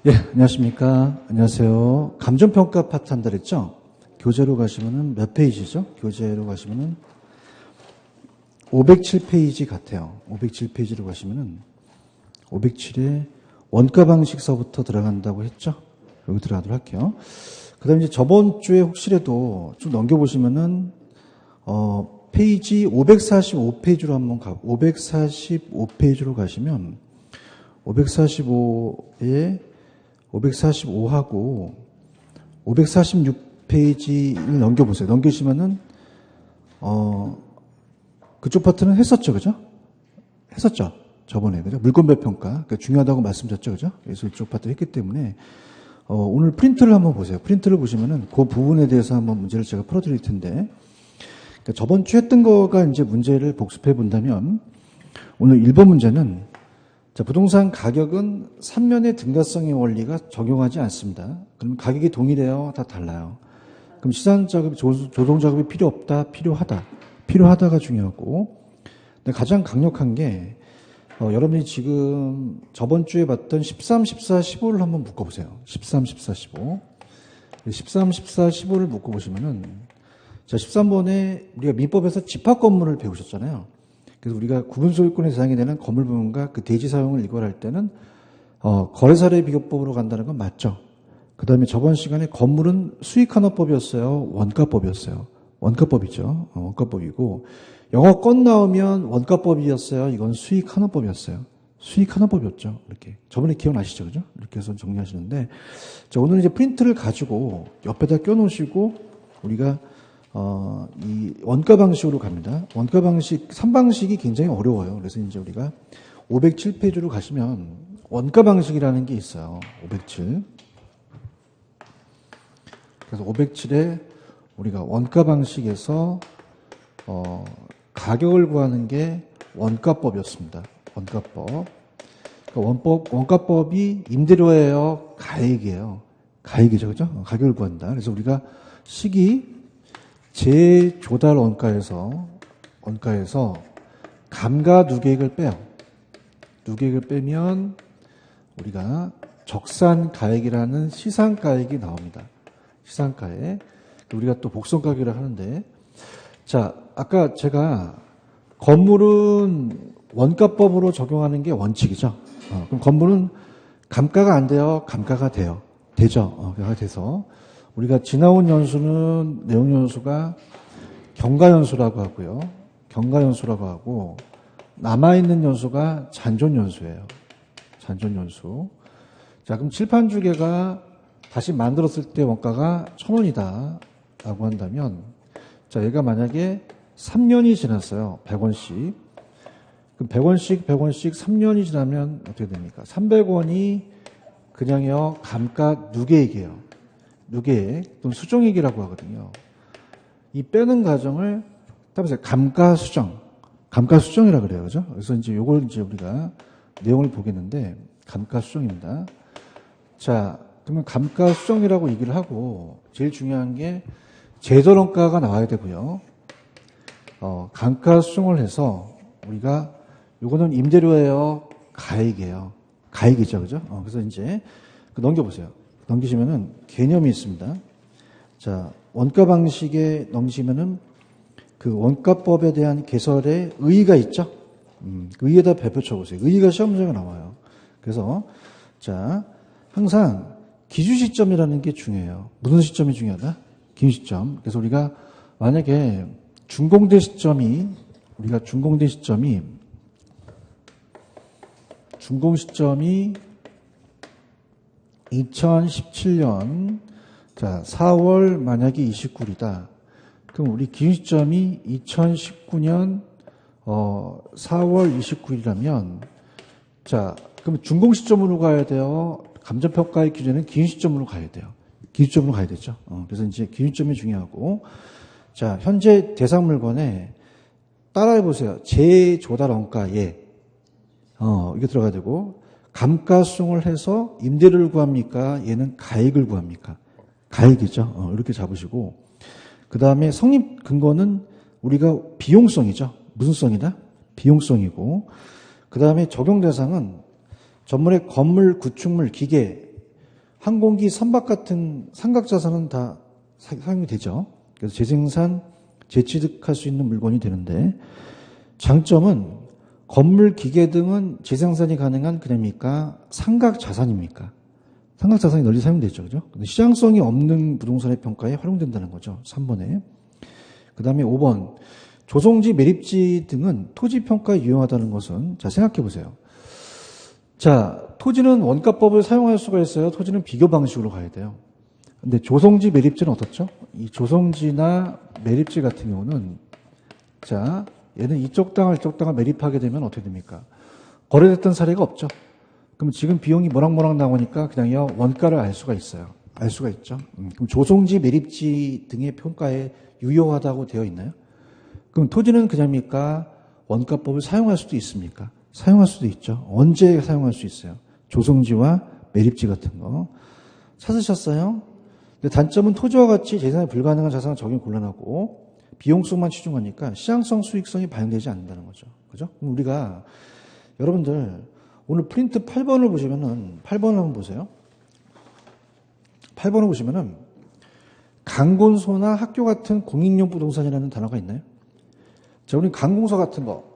예, 안녕하십니까. 안녕하세요. 감정평가 파트 한다 그랬죠? 교재로 가시면은 몇 페이지죠? 교재로 가시면은 507페이지 같아요. 507페이지로 가시면은 507에 원가 방식서부터 들어간다고 했죠? 여기 들어가도록 할게요. 그 다음에 이제 저번 주에 혹시라도 좀 넘겨보시면은, 페이지 545페이지로 한번 가고, 545페이지로 가시면, 545에 545하고 546페이지를 넘겨보세요. 넘기시면은 그쪽 파트는 했었죠, 그죠? 했었죠. 저번에 그죠? 물권별 평가 그러니까 중요하다고 말씀드렸죠, 그죠? 그래서 이쪽 파트 했기 때문에 오늘 프린트를 한번 보세요. 프린트를 보시면은 그 부분에 대해서 한번 문제를 제가 풀어드릴 텐데, 그러니까 저번 주 했던 거가 이제 문제를 복습해 본다면 오늘 1번 문제는 자, 부동산 가격은 3년의 등가성의 원리가 적용하지 않습니다. 그럼 가격이 동일해요? 다 달라요. 그럼 시산작업이, 조성작업이 필요 없다? 필요하다. 필요하다가 중요하고, 근데 가장 강력한 게, 여러분이 지금 저번 주에 봤던 13, 14, 15를 한번 묶어보세요. 13, 14, 15. 13, 14, 15를 묶어보시면은, 자, 13번에 우리가 민법에서 집합 건물을 배우셨잖아요. 그래서 우리가 구분소유권의 대상이 되는 건물 부분과 그 대지 사용을 이관할 때는 거래사례 비교법으로 간다는 건 맞죠. 그 다음에 저번 시간에 건물은 수익환원법이었어요, 원가법이었어요. 원가법이죠. 원가법이고, 영어권 나오면 원가법이었어요. 이건 수익환원법이었어요. 수익환원법이었죠. 이렇게 저번에 기억나시죠, 그죠? 이렇게 해서 정리하시는데, 자, 오늘 이제 프린트를 가지고 옆에다 껴놓으시고 우리가 이 원가 방식으로 갑니다. 원가 방식, 3방식이 굉장히 어려워요. 그래서 이제 우리가 507페이지로 가시면 원가 방식이라는 게 있어요. 507. 그래서 507에 우리가 원가 방식에서, 가격을 구하는 게 원가법이었습니다. 원가법. 그러니까 원가법이 임대료예요? 가액이에요? 가액이죠. 그죠? 가격을 구한다. 그래서 우리가 식이 재조달 원가에서 감가 누계액을 빼요. 누계액을 빼면 우리가 적산가액이라는 시상가액이 나옵니다. 시상가액. 우리가 또 복선가격을 하는데, 자, 아까 제가 건물은 원가법으로 적용하는 게 원칙이죠. 그럼 건물은 감가가 안 돼요? 감가가 돼요? 되죠. 감가가 돼서 우리가 지나온 연수는 내용연수가 경과연수라고 하고요. 경과연수라고 하고, 남아있는 연수가 잔존연수예요. 잔존연수. 자, 그럼 칠판주계가 다시 만들었을 때 원가가 1,000원이다 라고 한다면, 자, 얘가 만약에 3년이 지났어요. 100원씩. 그럼 100원씩 3년이 지나면 어떻게 됩니까? 300원이 그냥요, 감가 누계액이에요. 누계액 또는 수정액이라고 하거든요. 이 빼는 과정을 따라서 감가수정이라 그래요. 그죠? 그래서 이제 요걸 이제 우리가 내용을 보겠는데, 감가수정입니다. 자, 그러면 감가수정이라고 얘기를 하고, 제일 중요한 게 제조원가가 나와야 되고요. 감가수정을 해서 우리가 요거는 임대료예요? 가액이에요? 가액이죠. 그죠? 그래서 이제 넘겨보세요. 넘기시면은 개념이 있습니다. 자, 원가 방식에 넘기시면은 그 원가법에 대한 개설에 의의가 있죠? 그 의의에다 별표 쳐보세요. 의의가 시험 문제가 나와요. 그래서, 자, 항상 기준 시점이라는 게 중요해요. 무슨 시점이 중요하다? 기준 시점. 그래서 우리가 만약에 준공대 시점이 2017년, 자, 4월 만약에 29일이다. 그럼 우리 기준 시점이 2019년, 4월 29일이라면, 자, 그럼 준공 시점으로 가야 돼요? 감정평가의 기준은 기준 시점으로 가야 돼요. 기준 시점으로 가야 되죠. 그래서 이제 기준 시점이 중요하고, 자, 현재 대상 물건에 따라해 보세요. 재조달 원가에, 이게 들어가야 되고, 감가수정을 해서 임대료를 구합니까? 얘는 가액을 구합니까? 가액이죠. 이렇게 잡으시고, 그 다음에 성립 근거는 우리가 비용성이죠. 무슨 성이다? 비용성이고, 그 다음에 적용 대상은 전문의 건물, 구축물, 기계, 항공기, 선박 같은 삼각자산은 다 사용이 되죠. 그래서 재생산, 재취득할 수 있는 물건이 되는데 장점은 건물, 기계 등은 재생산이 가능한 그냥입니까? 삼각자산입니까? 삼각자산이 널리 사용되죠. 그죠? 근데 시장성이 없는 부동산의 평가에 활용된다는 거죠. 3번에. 그 다음에 5번. 조성지, 매립지 등은 토지 평가에 유용하다는 것은, 자, 생각해 보세요. 자, 토지는 원가법을 사용할 수가 있어요. 토지는 비교 방식으로 가야 돼요. 근데 조성지, 매립지는 어떻죠? 이 조성지나 매립지 같은 경우는, 자, 얘는 이쪽 땅을 매립하게 되면 어떻게 됩니까? 거래됐던 사례가 없죠. 그럼 지금 비용이 모락모락 나오니까 그냥요, 원가를 알 수가 있어요. 알 수가 있죠. 그럼 조성지, 매립지 등의 평가에 유효하다고 되어 있나요? 그럼 토지는 그냥입니까? 원가법을 사용할 수도 있습니까? 사용할 수도 있죠. 언제 사용할 수 있어요? 조성지와 매립지 같은 거. 찾으셨어요? 근데 단점은 토지와 같이 재산이 불가능한 자산은 적용이 곤란하고 비용성만 치중하니까 시장성, 수익성이 반영되지 않는다는 거죠. 그죠? 그럼 우리가 여러분들 오늘 프린트 8번을 보시면은 8번을 한번 보세요. 8번을 보시면은 강건소나 학교 같은 공익용 부동산이라는 단어가 있나요? 자, 우리 강공서 같은 거.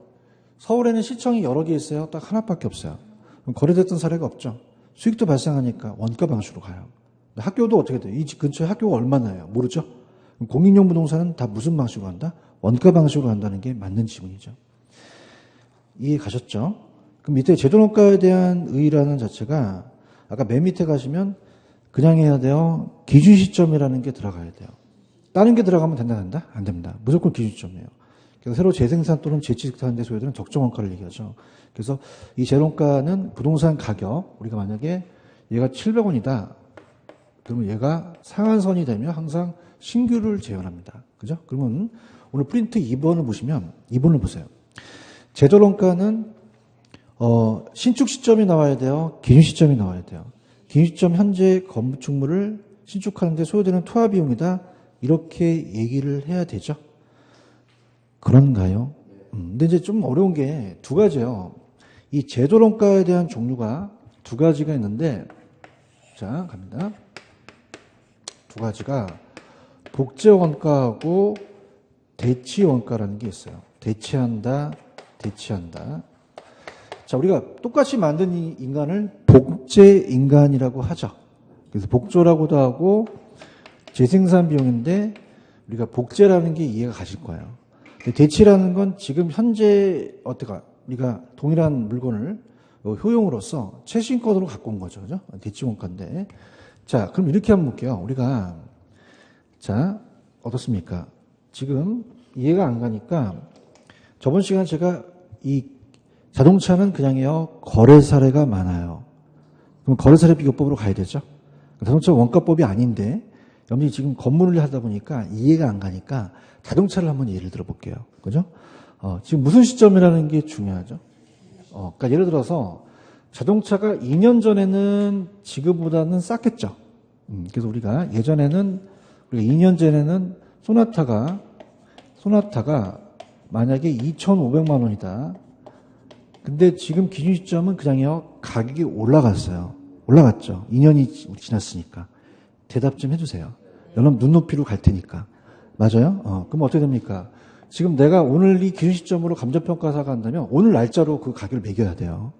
서울에는 시청이 여러 개 있어요. 딱 하나밖에 없어요. 그럼 거래됐던 사례가 없죠. 수익도 발생하니까 원가 방식으로 가요. 학교도 어떻게 돼요? 이 집 근처에 학교가 얼마나요? 모르죠? 그럼 공익용 부동산은 다 무슨 방식으로 한다? 원가 방식으로 한다는 게 맞는 지문이죠. 이해 가셨죠? 그럼 밑에 제조원가에 대한 의의라는 자체가 아까 맨 밑에 가시면 그냥 해야 돼요. 기준 시점이라는 게 들어가야 돼요. 다른 게 들어가면 된다? 안 됩니다. 무조건 기준 시점이에요. 그래서 새로 재생산 또는 재취득하는 데 소요되는 적정 원가를 얘기하죠. 그래서 이 재원가는 부동산 가격, 우리가 만약에 얘가 700원이다. 그러면 얘가 상한선이 되면 항상 신규를 재현합니다. 그죠? 그러면 오늘 프린트 2번을 보시면 2번을 보세요. 제조원가는 신축 시점이 나와야 돼요. 기준 시점이 나와야 돼요. 기준 시점 현재 건축물을 신축하는 데 소요되는 투하 비용이다. 이렇게 얘기를 해야 되죠. 그런가요? 근데 이제 좀 어려운 게 두 가지예요. 이 제조원가에 대한 종류가 두 가지가 있는데, 자, 갑니다. 두 가지가 복제원가하고 대치원가라는 게 있어요. 대체한다. 자, 우리가 똑같이 만든 이 인간을 복제인간이라고 하죠. 그래서 복조라고도 하고 재생산 비용인데 우리가 복제라는 게 이해가 가실 거예요. 대치라는 건 지금 현재 우리가 동일한 물건을 효용으로서 최신권으로 갖고 온 거죠. 그죠? 대치원가인데. 자, 그럼 이렇게 한번 볼게요. 우리가, 자, 어떻습니까? 지금 이해가 안 가니까 저번 시간에 제가 이 자동차는 그냥요, 거래 사례가 많아요. 그럼 거래 사례 비교법으로 가야 되죠? 자동차 원가법이 아닌데, 여러분이 지금 건물을 하다 보니까 이해가 안 가니까 자동차를 한번 예를 들어 볼게요. 그죠? 지금 무슨 시점이라는 게 중요하죠? 그러니까 예를 들어서 자동차가 2년 전에는 지금보다는 쌌겠죠. 그래서 우리가 예전에는, 우리가 2년 전에는 소나타가 만약에 2,500만 원이다. 근데 지금 기준 시점은 그냥요, 가격이 올라갔어요. 올라갔죠. 2년이 지났으니까. 대답 좀 해주세요. 여러분 눈높이로 갈 테니까. 맞아요? 그럼 어떻게 됩니까? 지금 내가 오늘 이 기준 시점으로 감정평가사가 한다면 오늘 날짜로 그 가격을 매겨야 돼요.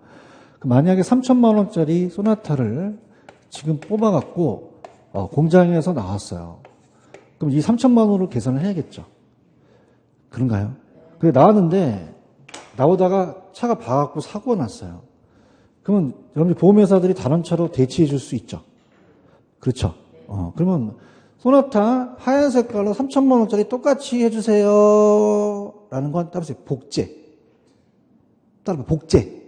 만약에 3천만 원짜리 소나타를 지금 뽑아갖고 공장에서 나왔어요. 그럼 이 3천만 원으로 계산을 해야겠죠. 그런가요? 그래 나왔는데 나오다가 차가 봐갖고 사고가 났어요. 그러면 여러분들 보험회사들이 다른 차로 대체해 줄 수 있죠. 그렇죠. 그러면 소나타 하얀 색깔로 3천만 원짜리 똑같이 해주세요. 라는 건 따라서 복제. 따라서 복제.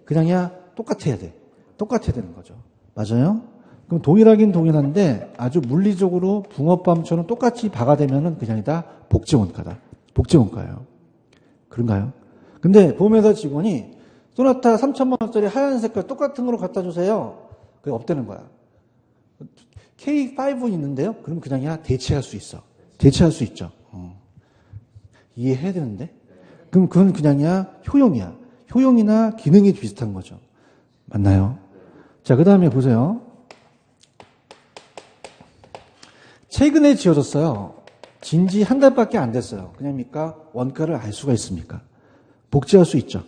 그냥이야 똑같아야 돼. 똑같아야 되는 거죠. 맞아요? 그럼 동일하긴 동일한데 아주 물리적으로 붕어빵처럼 똑같이 박아대면은 그냥이다 복제원가다. 복제원가예요. 그런가요? 근데 보험회사 직원이 소나타 3천만 원짜리 하얀 색깔 똑같은 거로 갖다 주세요. 그게 없다는 거야. K5 있는데요? 그럼 그냥이야 대체할 수 있어. 대체할 수 있죠. 이해해야 되는데? 그럼 그건 그냥이야 효용이야. 효용이나 기능이 비슷한 거죠. 맞나요? 자, 그 다음에 보세요. 최근에 지어졌어요. 진지 한 달밖에 안 됐어요. 그냥입니까? 원가를 알 수가 있습니까? 복제할 수 있죠.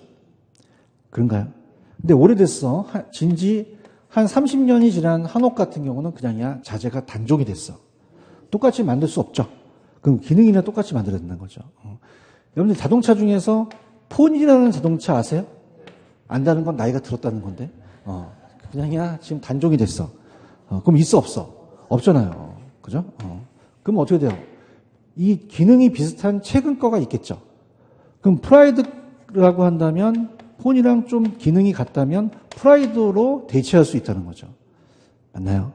그런가요? 근데 오래됐어. 진지 한 30년이 지난 한옥 같은 경우는 그냥이야 자재가 단종이 됐어. 똑같이 만들 수 없죠. 그럼 기능이나 똑같이 만들어야 된다는 거죠. 여러분들 자동차 중에서 폰이라는 자동차 아세요? 안다는 건 나이가 들었다는 건데. 그냥이야 지금 단종이 됐어. 그럼 있어 없어? 없잖아요. 그죠? 그럼 어떻게 돼요? 이 기능이 비슷한 최근 거가 있겠죠. 그럼 프라이드라고 한다면 폰이랑 좀 기능이 같다면 프라이드로 대체할 수 있다는 거죠. 맞나요?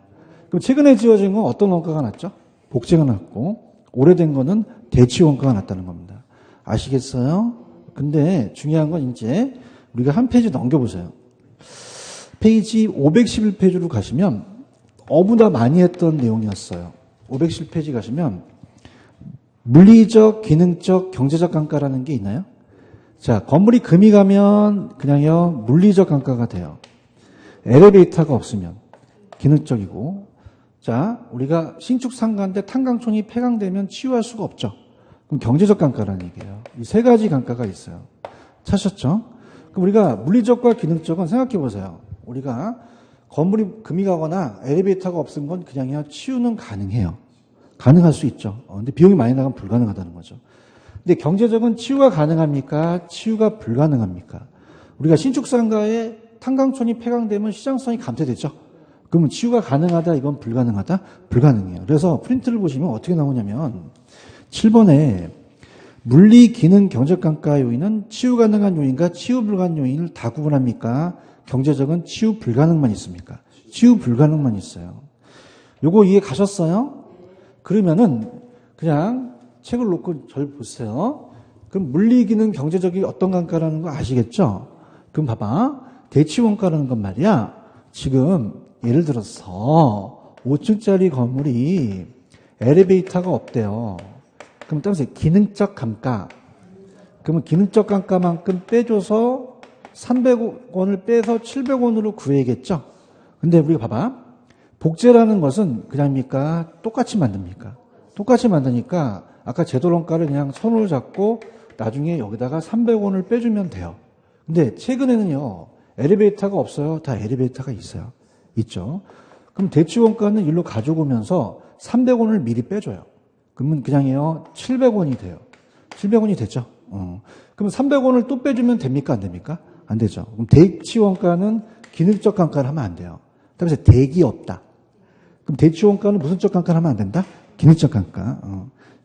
그럼 최근에 지어진 건 어떤 원가가 났죠? 복제가 났고 오래된 거는 대치 원가가 났다는 겁니다. 아시겠어요? 근데 중요한 건 이제 우리가 한 페이지 넘겨보세요. 페이지 511페이지로 가시면 너무나 많이 했던 내용이었어요. 511페이지 가시면 물리적, 기능적, 경제적 단가라는 게 있나요? 자, 건물이 금이 가면 그냥요 물리적 단가가 돼요. 엘리베이터가 없으면 기능적이고, 자, 우리가 신축 상가인데 탄광촌이 폐광되면 치유할 수가 없죠. 그럼 경제적 단가라는 얘기예요. 이 세 가지 단가가 있어요. 찾으셨죠? 그럼 우리가 물리적과 기능적은 생각해 보세요. 우리가 건물이 금이 가거나 엘리베이터가 없은 건 그냥요 치유는 가능해요. 가능할 수 있죠. 근데 비용이 많이 나가면 불가능하다는 거죠. 근데 경제적은 치유가 가능합니까? 치유가 불가능합니까? 우리가 신축 상가에 탄광촌이 폐광되면 시장성이 감퇴되죠. 그러면 치유가 가능하다, 이건 불가능하다? 불가능해요. 그래서 프린트를 보시면 어떻게 나오냐면 7번에 물리, 기능, 경제적 단가 요인은 치유 가능한 요인과 치유 불가능 요인을 다 구분합니까? 경제적은 치유 불가능만 있습니까? 치유 불가능만 있어요. 요거 이해 가셨어요? 그러면은 그냥 책을 놓고 절 보세요. 그럼 물리, 기능, 경제적이 어떤 단가라는 거 아시겠죠? 그럼 봐봐. 대치원가라는 건 말이야. 지금 예를 들어서 5층짜리 건물이 엘리베이터가 없대요. 그럼 따라서 기능적 감가. 그러면 기능적 감가만큼 빼줘서 300원을 빼서 700원으로 구해야겠죠? 근데 우리가 봐봐. 복제라는 것은 그냥입니까? 똑같이 만듭니까? 똑같이 만드니까 아까 제도론가를 그냥 손으로 잡고 나중에 여기다가 300원을 빼주면 돼요. 근데 최근에는요. 엘리베이터가 없어요. 다 엘리베이터가 있어요. 있죠. 그럼 대치원가는 일로 가져오면서 300원을 미리 빼줘요. 그러면 그냥요 700원이 돼요. 700원이 됐죠. 그럼 300원을 또 빼주면 됩니까? 안 됩니까? 안 되죠. 그럼 대치원가는 기능적 감가를 하면 안 돼요. 그래서 대기 없다. 그럼 대치원가는 무슨 적 감가를 하면 안 된다? 기능적 감가.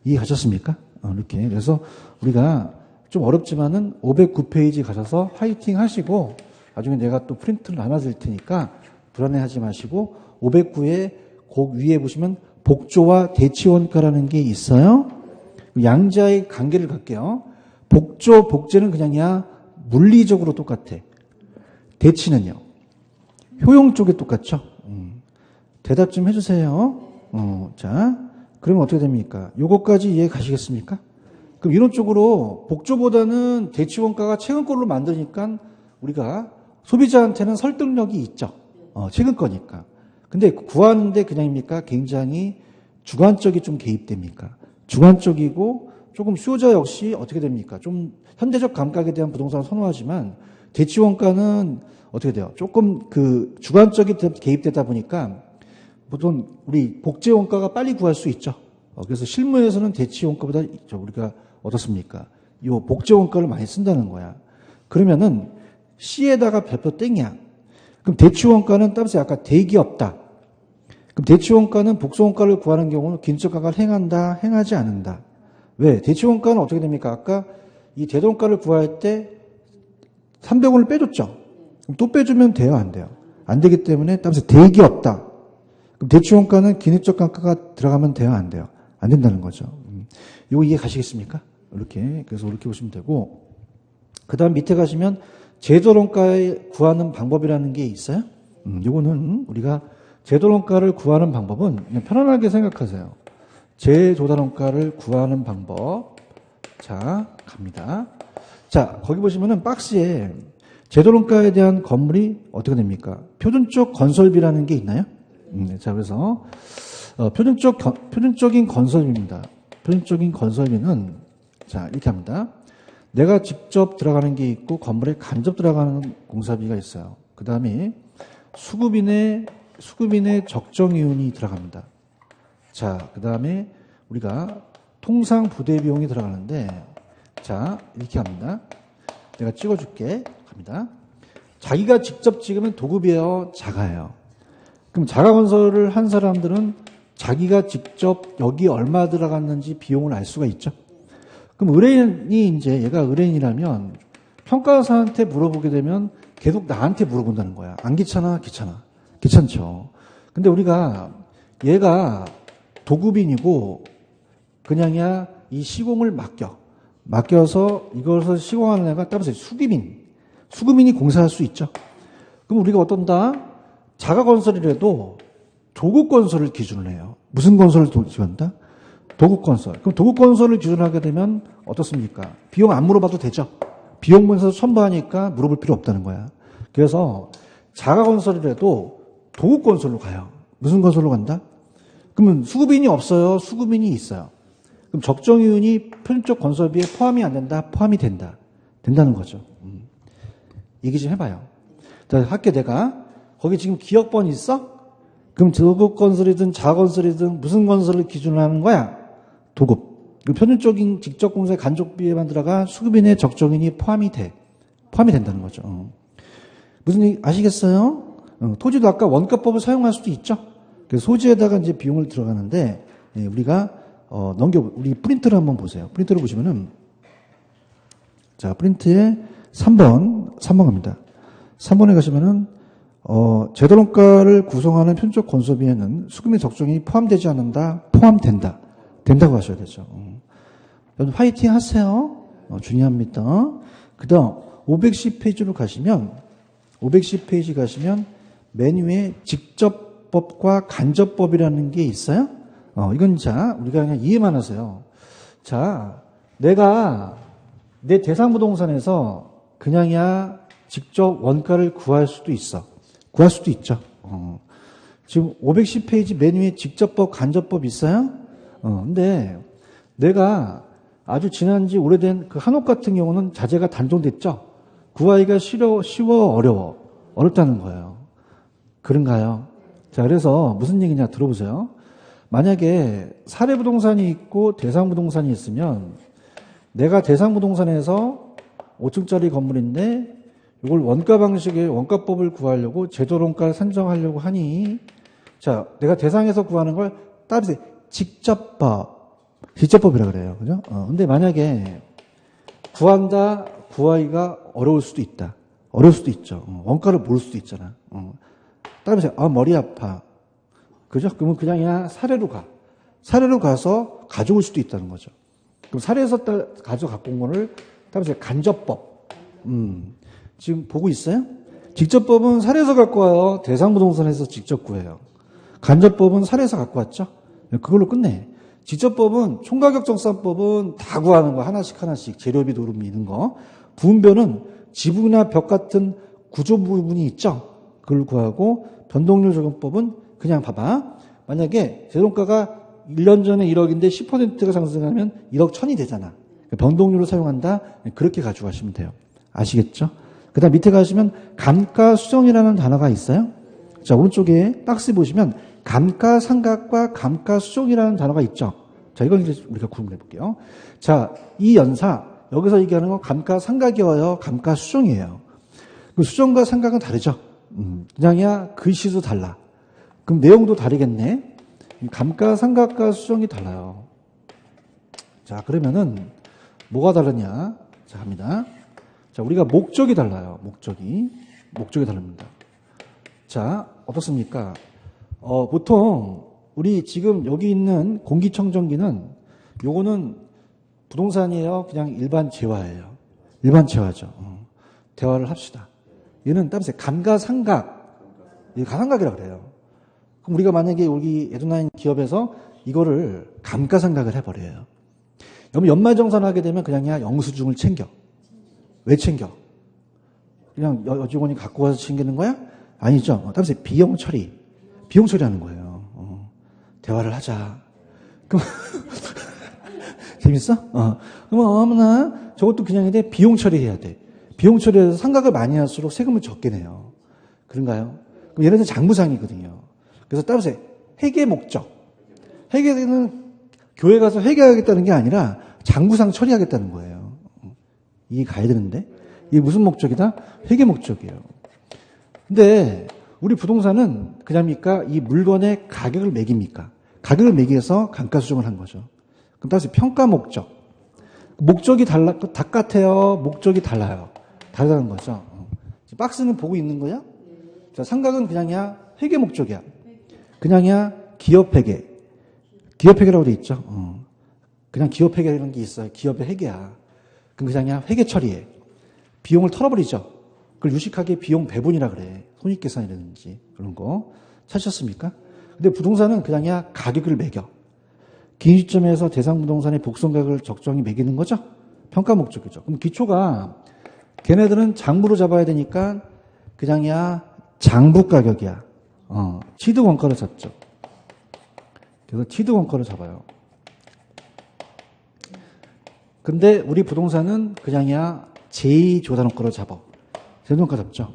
이해하셨습니까? 이렇게. 그래서 우리가 좀 어렵지만은 509페이지 가셔서 화이팅 하시고 나중에 내가 또 프린트를 나눠드릴 테니까 불안해하지 마시고 509에 그 위에 보시면 복조와 대치원가라는 게 있어요. 양자의 관계를 갈게요. 복조, 복제는 그냥이야 물리적으로 똑같아. 대치는요. 효용 쪽에 똑같죠. 대답 좀 해주세요. 자, 그러면 어떻게 됩니까? 요거까지 이해 가시겠습니까? 그럼 이론적으로 복조보다는 대치원가가 최근 걸로 만드니까 우리가 소비자한테는 설득력이 있죠. 최근 거니까. 근데 구하는데 그냥입니까? 굉장히 주관적이 좀 개입됩니까? 주관적이고 조금 수요자 역시 어떻게 됩니까? 좀 현대적 감각에 대한 부동산을 선호하지만 대치원가는 어떻게 돼요? 조금 그 주관적이 개입되다 보니까 보통 우리 복제 원가가 빨리 구할 수 있죠. 그래서 실무에서는 대치 원가보다 우리가 어떻습니까? 이 복제 원가를 많이 쓴다는 거야. 그러면은 C에다가 별표 땡이야. 그럼 대치 원가는 따라서 아까 대기 없다. 그럼 대치 원가는 복소 원가를 구하는 경우는 기능적 감가를 행한다, 행하지 않는다. 왜? 대치 원가는 어떻게 됩니까? 아까 이 대동가를 구할 때 300원을 빼줬죠. 그럼 또 빼주면 돼요, 안 돼요? 안 되기 때문에 따라서 대기 없다. 그럼 대치원가는 기능적 감가가 들어가면 돼요, 안 돼요? 안 된다는 거죠. 이거 이해 가시겠습니까? 이렇게. 그래서 이렇게 보시면 되고. 그 다음 밑에 가시면 제도론가에 구하는 방법이라는 게 있어요. 이거는 우리가 제도론가를 구하는 방법은 그냥 편안하게 생각하세요. 제도론가를 구하는 방법. 자, 갑니다. 자, 거기 보시면은 박스에 제도론가에 대한 건물이 어떻게 됩니까? 표준적 건설비라는 게 있나요? 자, 그래서 표준적인 건설비입니다. 표준적인 건설비는 자 이렇게 합니다. 내가 직접 들어가는 게 있고 건물에 간접 들어가는 공사비가 있어요. 그 다음에 수급인의 적정이윤이 들어갑니다. 자, 그 다음에 우리가 통상 부대 비용이 들어가는데 자 이렇게 합니다. 내가 찍어줄게. 갑니다. 자기가 직접 찍으면 도급이에요? 자가예요? 그럼 자가 건설을 한 사람들은 자기가 직접 여기 얼마 들어갔는지 비용을 알 수가 있죠. 그럼 의뢰인이 이제 얘가 의뢰인이라면 평가사한테 물어보게 되면 계속 나한테 물어본다는 거야. 안 귀찮아? 귀찮아. 귀찮죠. 근데 우리가 얘가 도급인이고 그냥이야 이 시공을 맡겨서 이것을 시공하는 애가 따라서 수급인이 공사할 수 있죠. 그럼 우리가 어떤다? 자가건설이라도 도급건설을 기준으로 해요. 무슨 건설을 기준한다? 도급건설. 그럼 도급건설을 기준하게 되면 어떻습니까? 비용 안 물어봐도 되죠. 비용 문서 첨부하니까 물어볼 필요 없다는 거야. 그래서 자가건설이라도 도급건설로 가요. 무슨 건설로 간다? 그러면 수급인이 없어요? 수급인이 있어요. 그럼 적정이윤이 표준적 건설비에 포함이 안 된다? 포함이 된다? 된다는 거죠. 얘기 좀 해봐요. 자, 할게 내가. 거기 지금 기억번 있어? 그럼 도급건설이든 자가건설이든 무슨 건설을 기준으로 하는 거야? 도급. 그 표준적인 직접 공사의 간접비에만 들어가 수급인의 적정인이 포함이 된다는 거죠. 무슨 얘기 아시겠어요? 토지도 아까 원가법을 사용할 수도 있죠. 그래서 소지에다가 이제 비용을 들어가는데 우리가 우리 프린트를 한번 보세요. 프린트를 보시면은 자 프린트에 3번 갑니다. 3번에 가시면은 제도론가를 구성하는 표준적 건설비에는 수급인 적정이 포함되지 않는다, 된다고 하셔야 되죠. 여러분 화이팅 하세요. 중요합니다. 그다음 510페이지로 가시면 510페이지 가시면 메뉴에 직접법과 간접법이라는 게 있어요. 이건 자 우리가 그냥 이해만 하세요. 자 내가 내 대상부동산에서 그냥이야 직접 원가를 구할 수도 있죠. 지금 510페이지 메뉴에 직접법, 간접법 있어요? 근데 내가 아주 지난지 오래된 그 한옥 같은 경우는 자재가 단종됐죠? 구하기가 쉬워, 어렵다는 거예요. 그런가요? 자, 그래서 무슨 얘기냐 들어보세요. 만약에 사례부동산이 있고 대상부동산이 있으면 내가 대상부동산에서 5층짜리 건물인데 이걸 원가 방식의 원가법을 구하려고 제도론가를 산정하려고 하니 자 내가 대상에서 구하는 걸 따르세 직접법이라 그래요. 그죠? 근데 만약에 구하기가 어려울 수도 있다. 어려울 수도 있죠. 원가를 모를 수도 있잖아. 따르세 머리 아파. 그죠? 그러면 그냥 사례로 가서 가져올 수도 있다는 거죠. 그럼 사례에서 갖고 온 거를 따르세 간접법. 지금 보고 있어요? 직접법은 사례에서 갖고 와요. 대상부동산에서 직접 구해요. 간접법은 사례에서 갖고 왔죠? 그걸로 끝내. 직접법은 총가격정산법은 다 구하는 거 하나씩 재료비 노름비 있는 거. 부분별은 지붕이나 벽 같은 구조 부분이 있죠? 그걸 구하고 변동률 적용법은 그냥 봐봐. 만약에 재론가가 1년 전에 1억인데 10%가 상승하면 1억 1,000이 되잖아. 변동률을 사용한다. 그렇게 가져가시면 돼요. 아시겠죠? 그 다음 밑에 가시면 감가수정이라는 단어가 있어요. 자, 오른쪽에 박스 보시면 감가상각과 감가수정이라는 단어가 있죠. 자, 이걸 이제 우리가 구분해 볼게요. 자, 이 연사, 여기서 얘기하는 건 감가상각이어요? 감가수정이에요? 그 수정과 상각은 다르죠? 그냥이야 글씨도 달라. 그럼 내용도 다르겠네? 감가상각과 수정이 달라요. 자, 그러면은 뭐가 다르냐? 자, 갑니다. 자, 우리가 목적이 달라요. 목적이 다릅니다. 자, 어떻습니까? 보통 우리 지금 여기 있는 공기청정기는 요거는 부동산이에요. 그냥 일반 재화예요. 일반 재화죠. 대화를 합시다. 얘는 따라서 감가상각, 가상각이라고 그래요. 그럼 우리가 만약에 여기 에드나인 기업에서 이거를 감가상각을 해버려요. 그럼 연말정산하게 되면 그냥 영수증을 챙겨. 왜 챙겨? 그냥 여직원이 갖고 와서 챙기는 거야? 아니죠. 따라서 비용 처리하는 거예요. 대화를 하자. 그럼 재밌어? 그러면 어머나 저것도 그냥인데 비용 처리해야 돼. 비용 처리해서 상각을 많이 할수록 세금을 적게 내요. 그런가요? 그럼 얘네들 장부상이거든요. 그래서 따라서 회계 목적. 회계는 교회 가서 회계하겠다는 게 아니라 장부상 처리하겠다는 거예요. 이게 가야 되는데 이게 무슨 목적이다? 회계 목적이에요. 근데 우리 부동산은 그냥입니까? 이 물건의 가격을 매깁니까? 가격을 매기해서 감가 수정을 한 거죠. 그럼 따라서 평가 목적. 목적이 같아요? 목적이 달라요? 다르다는 거죠. 박스는 보고 있는 거야? 자, 상각은 그냥이야 회계 목적이야. 그냥이야 기업 회계. 기업 회계라고 돼 있죠. 그냥 기업 회계라는 게 있어요. 기업의 회계야. 그럼 그냥이야 회계 처리해. 비용을 털어버리죠. 그걸 유식하게 비용 배분이라 그래. 손익계산이라든지 그런 거. 찾으셨습니까? 근데 부동산은 그냥이야 가격을 매겨. 긴 시점에서 대상 부동산의 복선가격을 적정히 매기는 거죠. 평가 목적이죠. 그럼 기초가 걔네들은 장부로 잡아야 되니까 그냥이야 장부 가격이야. 취득 원가를 잡죠. 그래서 취득 원가를 잡아요. 근데 우리 부동산은 그냥이야 제2조달 원가를 잡아. 제2조달 원가 잡죠.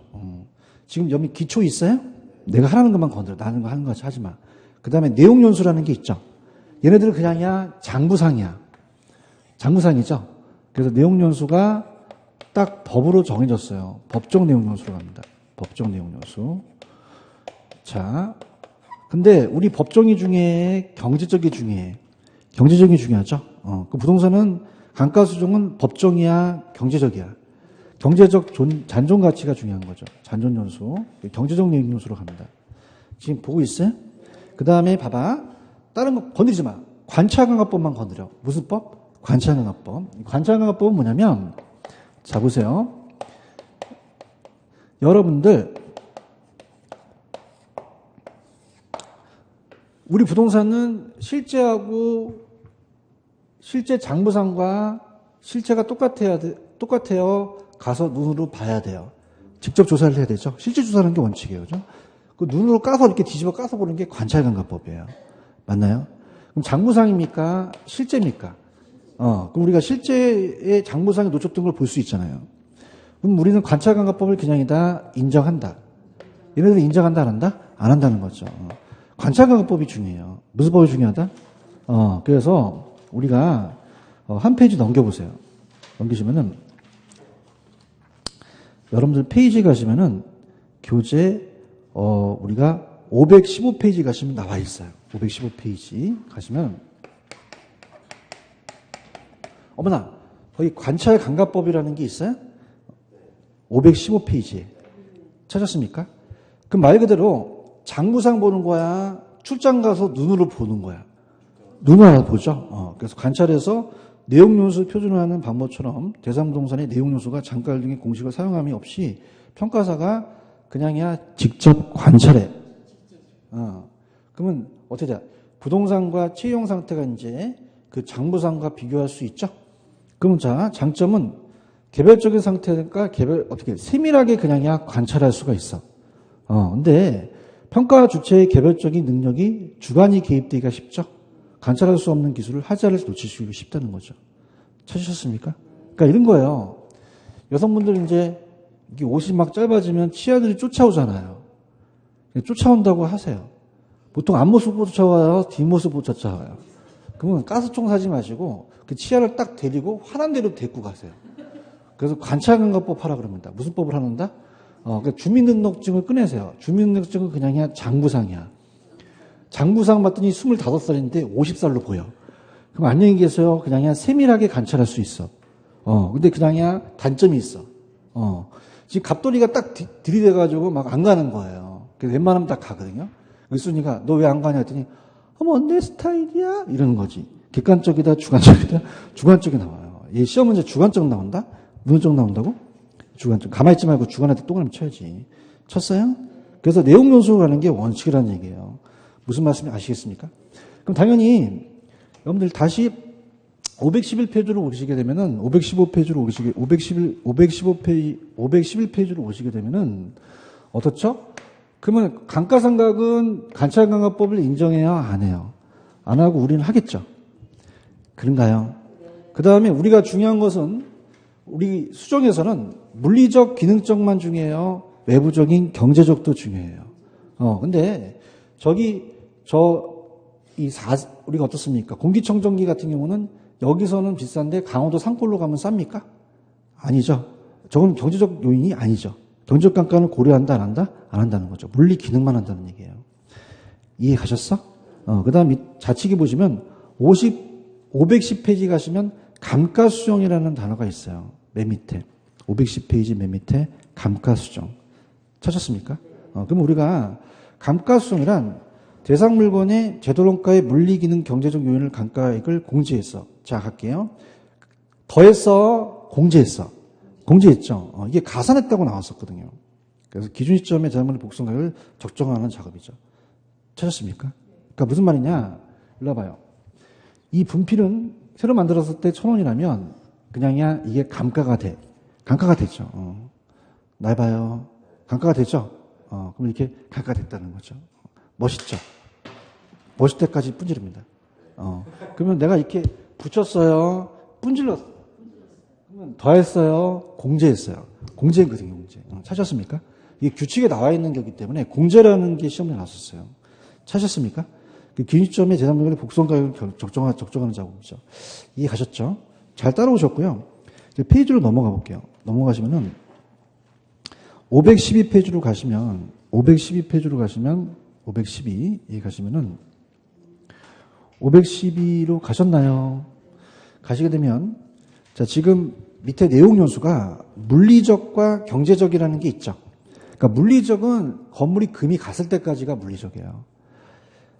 지금 여기 기초 있어요? 내가 하라는 것만 건드려. 나는 거 하는 거 하지 마. 그 다음에 내용연수라는 게 있죠. 얘네들은 그냥이야 장부상이야. 장부상이죠. 그래서 내용연수가 딱 법으로 정해졌어요. 법정 내용연수로 갑니다. 법정 내용연수. 자, 근데 우리 법정이 중에 경제적이 중요해. 경제적이 중요하죠. 그 부동산은 감가수정은 법정이야, 경제적이야. 경제적 잔존 가치가 중요한 거죠. 잔존 연수. 경제적 내용 연수로 갑니다. 지금 보고 있어요? 그 다음에 봐봐. 다른 거 건드리지 마. 관찰강화법만 건드려. 무슨 법? 관찰강화법. 관찰강화법은 뭐냐면, 자, 보세요. 여러분들, 우리 부동산은 실제 장부상과 실체가 똑같아요. 가서 눈으로 봐야 돼요. 직접 조사를 해야 되죠. 실제 조사하는 게 원칙이에요. 그죠? 그 눈으로 까서 이렇게 뒤집어 까서 보는 게 관찰감각법이에요. 맞나요? 그럼 장부상입니까? 실제입니까? 그럼 우리가 실제의 장부상에 놓쳤던 걸 볼 수 있잖아요. 그럼 우리는 관찰감각법을 그냥이다 인정한다. 얘네들은 인정한다 안 한다? 안 한다는 거죠. 관찰감각법이 중요해요. 무슨 법이 중요하다? 그래서 우리가 한 페이지 넘겨보세요. 넘기시면은 여러분들 페이지 가시면은 교재 우리가 515페이지 가시면 나와 있어요. 515페이지 가시면 어머나 거기 관찰감각법이라는 게 있어요? 515페이지에 찾았습니까? 그럼 말 그대로 장부상 보는 거야? 출장 가서 눈으로 보는 거야? 눈으로 보죠. 그래서 관찰해서 내용연수 표준화하는 방법처럼 대상부동산의 내용연수가 장가 등의 공식을 사용함이 없이 평가사가 그냥이야 직접 관찰해. 그러면 어떻게 돼? 부동산과 채용 상태가 이제 그 장부상과 비교할 수 있죠? 그럼 자, 장점은 개별적인 상태가 어떻게 세밀하게 그냥이야 관찰할 수가 있어. 근데 평가 주체의 개별적인 능력이 주관이 개입되기가 쉽죠? 관찰할 수 없는 기술을 하자를 놓치시기 쉽다는 거죠. 찾으셨습니까? 그러니까 이런 거예요. 여성분들 이제 이게 옷이 막 짧아지면 치아들이 쫓아오잖아요. 쫓아온다고 하세요. 보통 앞모습 쫓아와요? 뒷모습 쫓아와요? 그러면 가스총 사지 마시고 그 치아를 딱 데리고 화난 대로 데리고 가세요. 그래서 관찰감각법 하라 그럽니다. 무슨 법을 하는다? 그러니까 주민등록증을 꺼내세요. 주민등록증은 그냥 장부상이야. 장부상 봤더니 25살인데 50살로 보여. 그럼 안녕히 계세요. 그냥 세밀하게 관찰할 수 있어. 근데 그냥 단점이 있어. 지금 갑돌이가 딱 들이대가지고 막 안 가는 거예요. 그래서 웬만하면 딱 가거든요. 의순이가 너 왜 안 가냐 했더니 어머 내 스타일이야? 이러는 거지. 객관적이다, 주관적이다? 주관적이 나와요. 얘 시험 문제 주관적 나온다? 문적 나온다고? 주관적. 가만히 있지 말고 주관한테 동그라미 쳐야지. 쳤어요? 그래서 내용 연수라는 게 원칙이라는 얘기예요. 무슨 말씀인지 아시겠습니까? 그럼 당연히 여러분들 다시 511페이지로 오시게 되면은 511페이지로 오시게 되면은 어떻죠? 그러면 감가상각은 관찰감가법을 인정해요? 안 해요? 안 하고 우리는 하겠죠. 그런가요? 그 다음에 우리가 중요한 것은 우리 수정에서는 물리적, 기능적만 중요해요? 외부적인 경제적도 중요해요. 근데 우리가 어떻습니까? 공기청정기 같은 경우는 여기서는 비싼데 강원도 산골로 가면 쌉니까? 아니죠. 저건 경제적 요인이 아니죠. 경제적 감가는 고려한다, 안 한다? 안 한다는 거죠. 물리 기능만 한다는 얘기예요. 이해 가셨어? 그 다음 좌측에 보시면 510페이지 가시면 감가수정이라는 단어가 있어요. 맨 밑에. 510페이지 맨 밑에 감가수정. 찾았습니까? 그럼 우리가 감가수정이란 대상 물건의 제도론가의 물리기능 경제적 요인을 감가액을 공제했어. 자, 갈게요. 더했어, 공제했어. 공제했죠. 이게 가산했다고 나왔었거든요. 그래서 기준 시점의 대상물의 복선가액을 적정하는 작업이죠. 찾았습니까? 그러니까 무슨 말이냐? 일로 와봐요. 이 분필은 새로 만들었을 때 1,000원이라면 그냥이야 이게 감가가 돼. 감가가 됐죠. 날 봐요. 감가가 됐죠? 그럼 이렇게 감가가 됐다는 거죠. 멋있죠? 멋있을 때까지 분지릅니다. 그러면 내가 이렇게 붙였어요. 분질렀어. 그러면 더했어요. 공제했어요. 공제거든요, 공제. 찾았습니까? 이게 규칙에 나와 있는 거기 때문에 공제라는 게 시험에 나왔었어요. 찾았습니까? 그 기준점의 재산물의 복선가액을 적정하는 작업이죠. 이해 가셨죠? 잘 따라오셨고요. 이제 페이지로 넘어가 볼게요. 넘어가시면은 512페이지로 가시면 512 가시면은 512로 가셨나요? 가시게 되면 자, 지금 밑에 내용 연수가 물리적과 경제적이라는 게 있죠. 그러니까 물리적은 건물이 금이 갔을 때까지가 물리적이에요.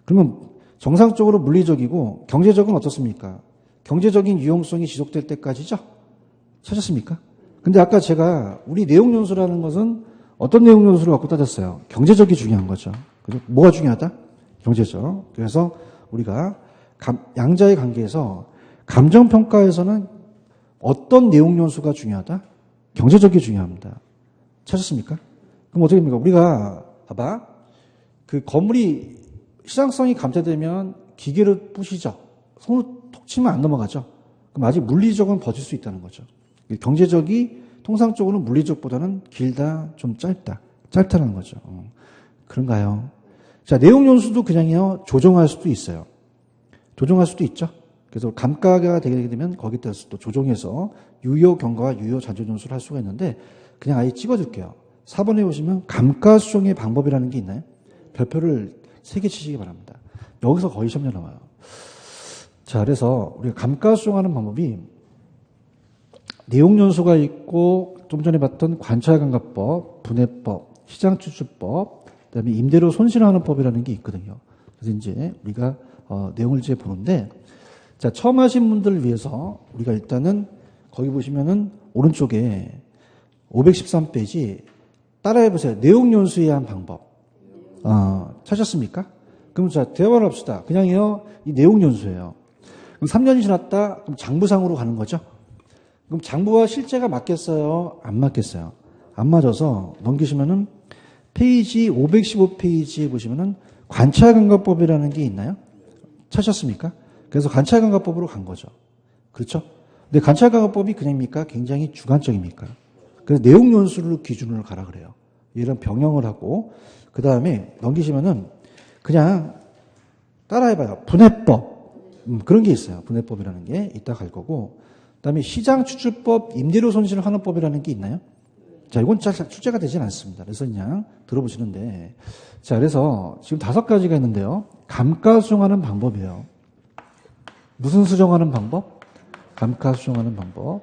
그러면 정상적으로 물리적이고 경제적은 어떻습니까? 경제적인 유용성이 지속될 때까지죠? 찾았습니까? 근데 아까 제가 우리 내용 연수라는 것은 어떤 내용 연수를 갖고 따졌어요? 경제적이 중요한 거죠. 그죠? 뭐가 중요하다? 경제적. 그래서 우리가 양자의 관계에서 감정평가에서는 어떤 내용 연수가 중요하다? 경제적이 중요합니다. 찾았습니까? 그럼 어떻게 됩니까? 우리가 봐봐. 그 건물이 시장성이 감퇴되면 기계를 부시죠. 손으로 톡 치면 안 넘어가죠. 그럼 아직 물리적은 버틸 수 있다는 거죠. 경제적이 통상적으로는 물리적보다는 길다, 좀 짧다는 거죠. 그런가요? 자, 내용 연수도 그냥요, 조정할 수도 있어요. 조정할 수도 있죠. 그래서 감가가 되게 되면 거기에 따라서 또 조정해서 유효 경과와 유효 잔존 연수를 할 수가 있는데 그냥 아예 찍어줄게요. 4번에 보시면 감가수정의 방법이라는 게 있나요? 별표를 3개 치시기 바랍니다. 여기서 거의 시험에 나와요. 자, 그래서 우리가 감가수정하는 방법이 내용 연수가 있고 좀 전에 봤던 관찰감가법, 분해법, 시장추출법, 그다음에 임대료 손실하는 법이라는 게 있거든요. 그래서 이제 우리가 내용을 이제 보는데 자, 처음 하신 분들을 위해서 우리가 일단은 거기 보시면은 오른쪽에 513페이지 따라해 보세요. 내용 연수에 의한 방법. 찾았습니까? 그럼 자, 대화를 합시다. 그냥요, 이 내용 연수예요. 그럼 3년이 지났다? 그럼 장부상으로 가는 거죠? 그럼 장부와 실제가 맞겠어요? 안 맞겠어요? 안 맞아서 넘기시면은 페이지 515페이지에 보시면은 관찰감가법이라는 게 있나요? 찾았습니까? 그래서 관찰감가법으로 간 거죠. 그렇죠? 근데 관찰감가법이 그냥입니까? 굉장히 주관적입니까? 그래서 내용 연수를 기준으로 가라 그래요. 이런 병영을 하고 그 다음에 넘기시면은 그냥 따라해봐요. 분해법. 그런 게 있어요. 분해법이라는 게 이따 갈 거고 그 다음에 시장추출법, 임대료 손실환원법이라는 게 있나요? 자, 이건 출제가 되진 않습니다. 그래서 그냥 들어보시는데 자, 그래서 지금 5가지가 있는데요. 감가수정하는 방법이에요. 무슨 수정하는 방법? 감가수정하는 방법.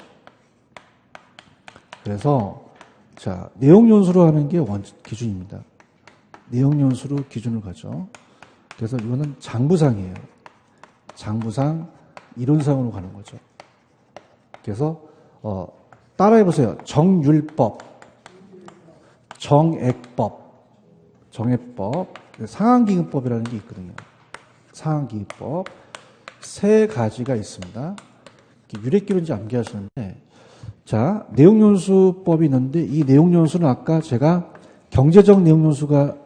그래서 자, 내용 연수로 하는 게 기준입니다. 내용 연수로 기준을 가죠. 그래서 이거는 장부상이에요. 장부상 이론상으로 가는 거죠. 그래서 따라해 보세요. 정율법, 정액법, 상한기금법이라는 게 있거든요. 상한기금법 3가지가 있습니다. 유래기로인지 암기하시는데 자, 내용연수법이 있는데 이 내용연수는 아까 제가 경제적 내용연수가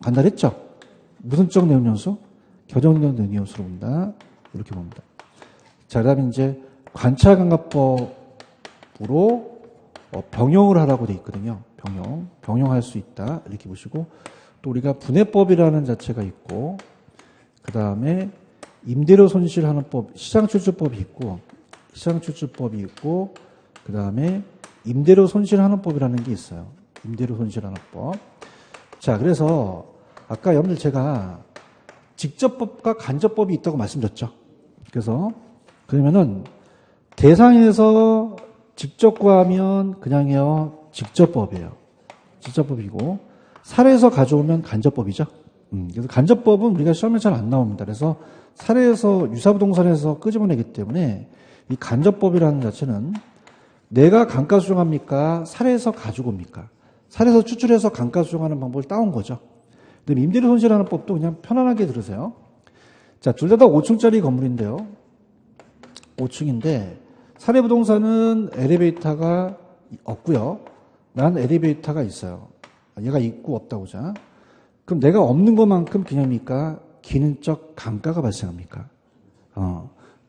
간단했죠? 무슨적 내용연수? 겨정적 내용연수로 본다. 이렇게 봅니다. 자, 그 다음에 이제 관찰감각법으로 병용을 하라고 돼 있거든요. 병용할 수 있다. 이렇게 보시고, 또 우리가 분해법이라는 자체가 있고, 그 다음에 임대료 손실하는 법, 시장출주법이 있고, 그 다음에 임대료 손실하는 법이라는 게 있어요. 임대료 손실하는 법. 자, 그래서 아까 여러분들 제가 직접법과 간접법이 있다고 말씀드렸죠. 그래서 그러면은 대상에서 직접 구하면 그냥요 직접법이에요. 직접법이고 사례에서 가져오면 간접법이죠. 그래서 간접법은 우리가 시험에 잘 안 나옵니다. 그래서 사례에서 유사부동산에서 끄집어내기 때문에 이 간접법이라는 자체는 내가 감가 수정합니까? 사례에서 가지고 옵니까? 사례에서 추출해서 감가 수정하는 방법을 따온 거죠. 근데 임대료 손실하는 법도 그냥 편안하게 들으세요. 자, 둘 다 5층짜리 건물인데요. 5층인데 사례부동산은 엘리베이터가 없고요. 난 엘리베이터가 있어요. 얘가 있고 없다고 자. 그럼 내가 없는 것만큼 그냥입니까? 기능적 감가가 발생합니까?